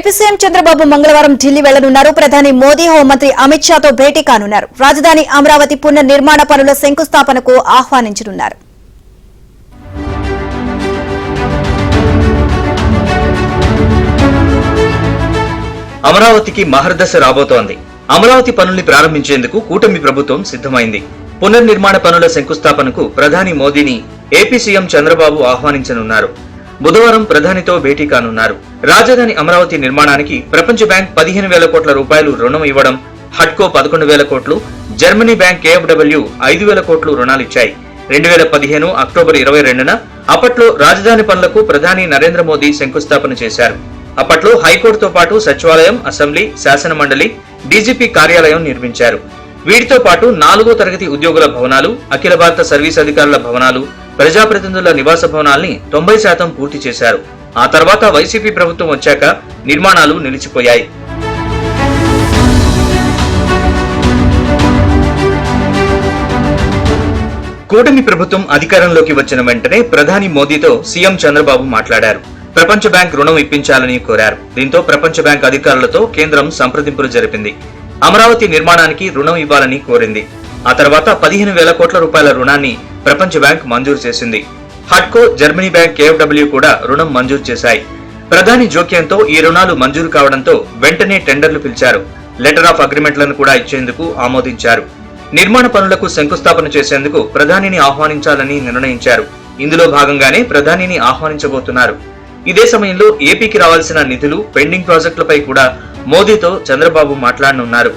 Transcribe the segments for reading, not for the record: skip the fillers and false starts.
AP CM Chandrababu మంగళవారం ఢిల్లీ వెళ్లనున్నారు. ప్రధాని మోదీ, హోంమంత్రి అమిత్ షాతో భేటీ కానున్నారు. రాజధాని అమరావతి పునర్నిర్మాణ పనుల శంకుస్థాపనకు ఆహ్వానించనున్నారు. అమరావతికి మహర్దశ రాబోతోంది. అమరావతి పనుల్ని ప్రారంభించేందుకు కూటమి ప్రభుత్వం సిద్ధమైంది. పునర్నిర్మాణ పనుల శంకుస్థాపనకు ప్రధాని మోదీని ఏపీ సీఎం చంద్రబాబు ఆహ్వానించనున్నారు. బుధవారం ప్రధానితో భేటీ కానున్నారు. రాజధాని అమరావతి నిర్మాణానికి ప్రపంచ బ్యాంక్ 15,000 కోట్ల రూపాయలు రుణం ఇవ్వడం, హడ్కో 11,000 కోట్లు, జర్మనీ బ్యాంక్ KfW 5,000 కోట్లు రుణాలిచ్చాయి. 2015 అక్టోబర్ 22న అప్పట్లో రాజధాని పనులకు ప్రధాని నరేంద్ర మోదీ శంకుస్థాపన చేశారు. అప్పట్లో హైకోర్టుతో పాటు సచివాలయం, అసెంబ్లీ, శాసన మండలి, డీజీపీ కార్యాలయం నిర్మించారు. వీటితో పాటు 4వ తరగతి ఉద్యోగుల భవనాలు, అఖిల భారత సర్వీస్ అధికారుల భవనాలు, ప్రజాప్రతినిధుల నివాస భవనాల్ని 90% పూర్తి చేశారు. ఆ తర్వాత వైసీపీ ప్రభుత్వం వచ్చాక నిర్మాణాలు నిలిచిపోయాయి. కూటమి ప్రభుత్వం అధికారంలోకి వచ్చిన వెంటనే ప్రధాని మోదీతో సీఎం చంద్రబాబు మాట్లాడారు. ప్రపంచ బ్యాంక్ రుణం ఇప్పించాలని కోరారు. దీంతో ప్రపంచ బ్యాంక్ అధికారులతో కేంద్రం సంప్రదింపులు జరిపింది. అమరావతి నిర్మాణానికి రుణం ఇవ్వాలని కోరింది. ఆ తర్వాత 15,000 కోట్ల రూపాయల రుణాన్ని ప్రపంచ బ్యాంక్ మంజూరు చేసింది. హడ్కో, జర్మనీ బ్యాంక్ KfW కూడా రుణం మంజూరు చేశాయి. ప్రధాని జోక్యంతో ఈ రుణాలు మంజూరు కావడంతో వెంటనే టెండర్లు పిలిచారు. లెటర్ ఆఫ్ అగ్రిమెంట్లను కూడా ఇచ్చేందుకు ఆమోదించారు. నిర్మాణ పనులకు శంకుస్థాపన చేసేందుకు ప్రధానిని ఆహ్వానించాలని నిర్ణయించారు. ఇందులో భాగంగానే ప్రధానిని ఆహ్వానించబోతున్నారు. ఇదే సమయంలో ఏపీకి రావాల్సిన నిధులు, పెండింగ్ ప్రాజెక్టులపై కూడా మోదీతో చంద్రబాబు మాట్లాడనున్నారు.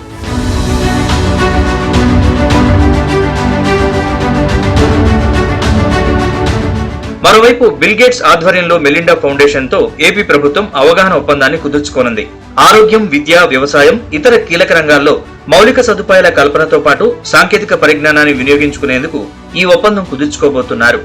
మరోవైపు బిల్ గేట్స్ ఆధ్వర్యంలో మెలిండా ఫౌండేషన్ తో ఏపీ ప్రభుత్వం అవగాహన ఒప్పందాన్ని కుదుర్చుకోనుంది. ఆరోగ్యం, విద్య, వ్యవసాయం, ఇతర కీలక రంగాల్లో మౌలిక సదుపాయాల కల్పనతో పాటు సాంకేతిక పరిజ్ఞానాన్ని వినియోగించుకునేందుకు ఈ ఒప్పందం కుదుర్చుకోబోతున్నారు.